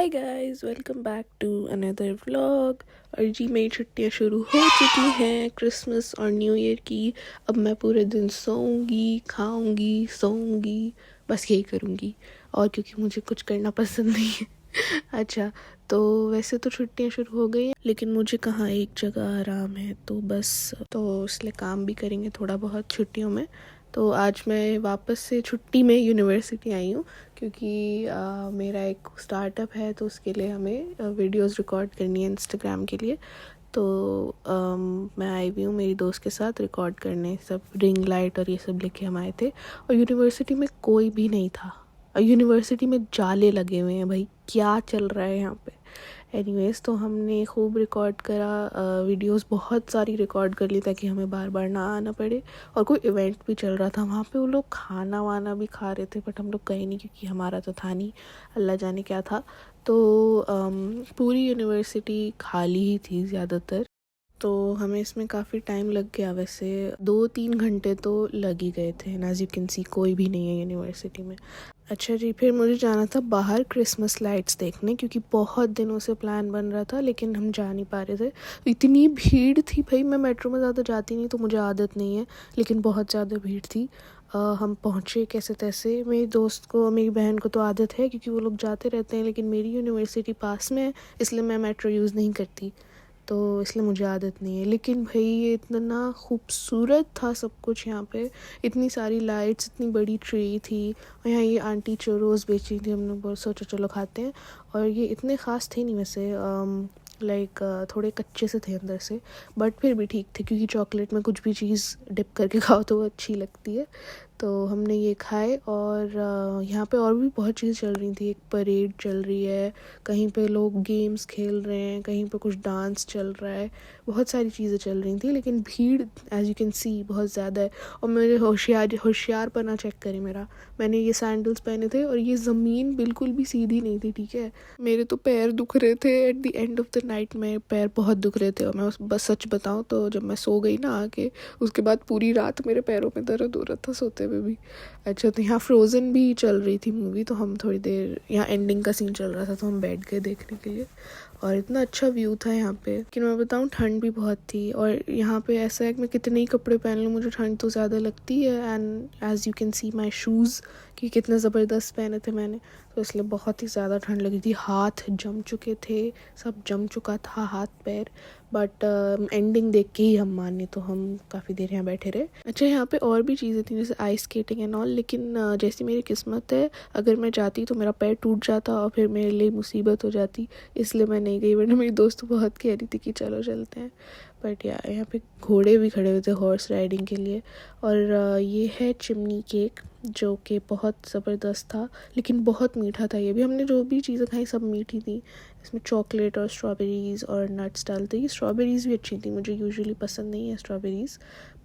Hi guys, welcome back to another vlog. और जी मेरी छुट्टियां शुरू हो चुकी हैं क्रिसमस और न्यू ईयर की। अब मैं पूरे दिन सोऊंगी, खाऊंगी, सोऊंगी, बस यही करूंगी। और क्योंकि मुझे कुछ करना पसंद नहीं है अच्छा, तो वैसे तो छुट्टियां शुरू हो गई हैं, लेकिन मुझे कहाँ एक जगह आराम है, तो बस तो इसलिए काम भी करेंगे थोड़ा बहुत छुट्टियों में। तो आज मैं वापस से छुट्टी में यूनिवर्सिटी आई हूँ, क्योंकि मेरा एक स्टार्टअप है, तो उसके लिए हमें वीडियोस रिकॉर्ड करनी है इंस्टाग्राम के लिए। तो मैं आई हुई हूँ मेरी दोस्त के साथ रिकॉर्ड करने। सब रिंग लाइट और ये सब लेके हम आए थे, और यूनिवर्सिटी में कोई भी नहीं था। और यूनिवर्सिटी में जाले लगे हुए हैं, भाई क्या चल रहा है यहाँ पे। एनीवेज, तो हमने खूब रिकॉर्ड करा, वीडियोस बहुत सारी रिकॉर्ड कर ली ताकि हमें बार बार ना आना पड़े। और कोई इवेंट भी चल रहा था वहाँ पे, वो लोग खाना वाना भी खा रहे थे, बट हम लोग गए नहीं क्योंकि हमारा तो था नहीं, अल्लाह जाने क्या था। तो पूरी यूनिवर्सिटी खाली ही थी ज़्यादातर, तो हमें इसमें काफ़ी टाइम लग गया। वैसे 2-3 घंटे तो लग ही गए थे। एज यू कैन सी कोई भी नहीं है यूनिवर्सिटी में। अच्छा जी, फिर मुझे जाना था बाहर क्रिसमस लाइट्स देखने, क्योंकि बहुत दिनों से प्लान बन रहा था लेकिन हम जा नहीं पा रहे थे। इतनी भीड़ थी भाई, मैं मेट्रो में ज़्यादा जाती नहीं तो मुझे आदत नहीं है, लेकिन बहुत ज़्यादा भीड़ थी। हम पहुँचे कैसे तैसे। मेरी दोस्त को, मेरी बहन को तो आदत है क्योंकि वो लोग जाते रहते हैं, लेकिन मेरी यूनिवर्सिटी पास में है इसलिए मैं मेट्रो यूज़ नहीं करती, तो इसलिए मुझे आदत नहीं है। लेकिन भाई ये इतना खूबसूरत था सब कुछ यहाँ पे, इतनी सारी लाइट्स, इतनी बड़ी ट्री थी, और यहाँ ये आंटी चोरोस बेच रही थी। हमने बहुत सोचा चलो खाते हैं, और ये इतने ख़ास थे नहीं वैसे, लाइक थोड़े कच्चे से थे अंदर से, बट फिर भी ठीक थे, क्योंकि चॉकलेट में कुछ भी चीज़ डिप करके खाओ तो वो अच्छी लगती है। तो हमने ये खाए, और यहाँ पे और भी बहुत चीज़ चल रही थी। एक परेड चल रही है, कहीं पे लोग गेम्स खेल रहे हैं, कहीं पे कुछ डांस चल रहा है, बहुत सारी चीज़ें चल रही थी, लेकिन भीड़ एज यू कैन सी बहुत ज़्यादा है। और मेरे होशियारपना चेक करें मेरा, मैंने ये सैंडल्स पहने थे और ये ज़मीन बिल्कुल भी सीधी नहीं थी, ठीक है। मेरे तो पैर दुख रहे थे at the end of the night, मेरे पैर बहुत दुख रहे थे। और मैं बस सच बताऊँ तो जब मैं सो गई ना आके, उसके बाद पूरी रात मेरे पैरों में दर्द हो रहा था सोते हुए भी। अच्छा, तो यहाँ फ्रोज़न भी चल रही थी मूवी, तो हम थोड़ी देर, यहाँ एंडिंग का सीन चल रहा था तो हम बैठ गए देखने के लिए। और इतना अच्छा व्यू था यहाँ पे, कि मैं बताऊँ ठंड भी बहुत थी। और यहाँ पे ऐसा है कि मैं कितने ही कपड़े पहन लूँ मुझे ठंड तो ज़्यादा लगती है। And as you can see my shoes कि कितने ज़बरदस्त पहने थे मैंने, तो इसलिए बहुत ही ज़्यादा ठंड लगी थी। हाथ जम चुके थे, सब जम चुका था हाथ पैर, बट एंडिंग देख के ही हम माने, तो हम काफ़ी देर यहाँ बैठे रहे। अच्छा, यहाँ पे और भी चीज़ें थी जैसे आइस स्केटिंग एंड ऑल, लेकिन जैसी मेरी किस्मत है, अगर मैं जाती तो मेरा पैर टूट जाता और फिर मेरे लिए मुसीबत हो जाती, इसलिए मैं नहीं गई। वरना मेरी दोस्त बहुत कह रही थी कि चलो चलते हैं। बट यार यहाँ पे घोड़े भी खड़े हुए थे हॉर्स राइडिंग के लिए। और ये है चिमनी केक, जो कि बहुत ज़बरदस्त था, लेकिन बहुत मीठा था। ये भी, हमने जो भी चीज़ें खाई सब मीठी थी। इसमें चॉकलेट और स्ट्रॉबेरीज़ और नट्स डालते ही। स्ट्रॉबेरीज़ भी अच्छी थी, मुझे यूजुअली पसंद नहीं है स्ट्रॉबेरीज़,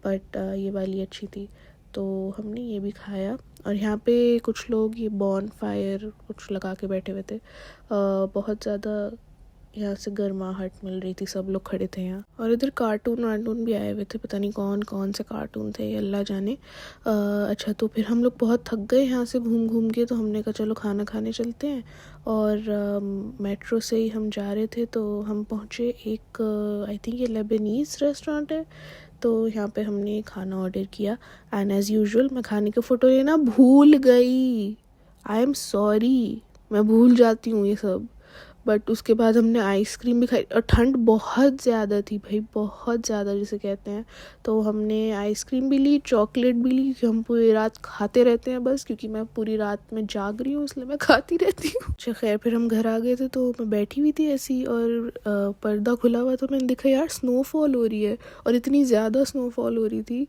बट ये वाली अच्छी थी, तो हमने ये भी खाया। और यहाँ पे कुछ लोग ये बॉन फायर कुछ लगा के बैठे हुए थे। बहुत ज़्यादा यहाँ से गर्माहट मिल रही थी, सब लोग खड़े थे यहाँ। और इधर कार्टून वार्टून भी आए हुए थे, पता नहीं कौन कौन से कार्टून थे, अल्लाह जाने। अच्छा, तो फिर हम लोग बहुत थक गए यहाँ से घूम घूम के, तो हमने कहा चलो खाना खाने चलते हैं। और मेट्रो से ही हम जा रहे थे, तो हम पहुँचे एक, आई थिंक ये लेबनीज़ रेस्टोरेंट है, तो यहाँ पे हमने खाना ऑर्डर किया। एंड एज़ यूजुअल मैं खाने के फ़ोटो लेना भूल गई। आई एम सॉरी, मैं भूल जाती हूँ ये सब। बट उसके बाद हमने आइसक्रीम भी खाई, और ठंड बहुत ज़्यादा थी भाई, बहुत ज़्यादा जिसे कहते हैं। तो हमने आइसक्रीम भी ली, चॉकलेट भी ली, कि हम पूरी रात खाते रहते हैं बस, क्योंकि मैं पूरी रात में जाग रही हूँ इसलिए मैं खाती रहती हूँ। अच्छा खैर, फिर हम घर आ गए थे, तो मैं बैठी हुई थी ऐसी, और पर्दा खुला हुआ, तो मैंने देखा यार स्नोफॉल हो रही है, और इतनी ज़्यादा स्नोफॉल हो रही थी।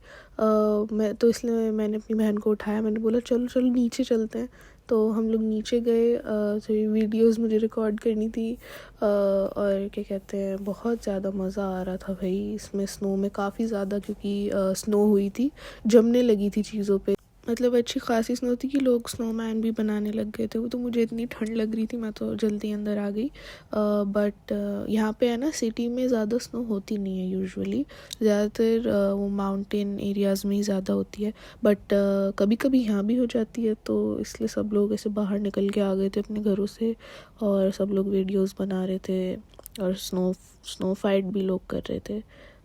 मैं तो इसलिए मैंने अपनी बहन को उठाया, मैंने बोला चलो चलो नीचे चलते हैं। तो हम लोग नीचे गए, तो वीडियोस मुझे रिकॉर्ड करनी थी। और क्या कहते हैं, बहुत ज़्यादा मज़ा आ रहा था भाई इसमें, स्नो में काफ़ी ज़्यादा, क्योंकि स्नो हुई थी, जमने लगी थी चीज़ों पे। मतलब अच्छी खासी स्नो थी कि लोग स्नोमैन भी बनाने लग गए थे। वो तो मुझे इतनी ठंड लग रही थी, मैं तो जल्दी अंदर आ गई। बट यहाँ पे है ना, सिटी में ज़्यादा स्नो होती नहीं है यूजुअली। ज़्यादातर वो माउंटेन एरियाज़ में ही ज़्यादा होती है। बट कभी कभी यहाँ भी हो जाती है, तो इसलिए सब लोग ऐसे बाहर निकल के आ गए थे अपने घरों से, और सब लोग वीडियोस बना रहे थे, और स्नो फाइट भी लोग कर रहे थे।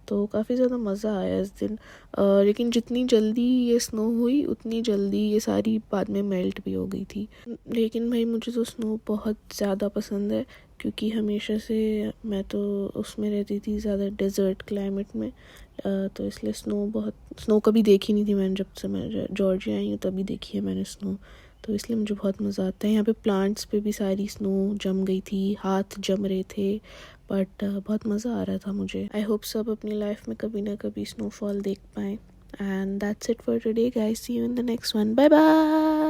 तो काफ़ी ज़्यादा मज़ा आया इस दिन। लेकिन जितनी जल्दी ये स्नो हुई उतनी जल्दी ये सारी बाद में मेल्ट भी हो गई थी। लेकिन भाई मुझे तो स्नो बहुत ज़्यादा पसंद है, क्योंकि हमेशा से मैं तो उसमें रहती थी ज़्यादा डेजर्ट क्लाइमेट में। तो इसलिए स्नो कभी देखी नहीं थी मैंने। जब से मैं जॉर्जिया आई हूँ तभी देखी है मैंने स्नो। तो इसलिए मुझे बहुत मज़ा आता है। यहाँ पे प्लांट्स पे भी सारी स्नो जम गई थी, हाथ जम रहे थे, बट बहुत मज़ा आ रहा था मुझे। आई होप सब अपनी लाइफ में कभी ना कभी स्नोफॉल देख पाएँ। And that's it for today guys, see you in the next one, bye bye.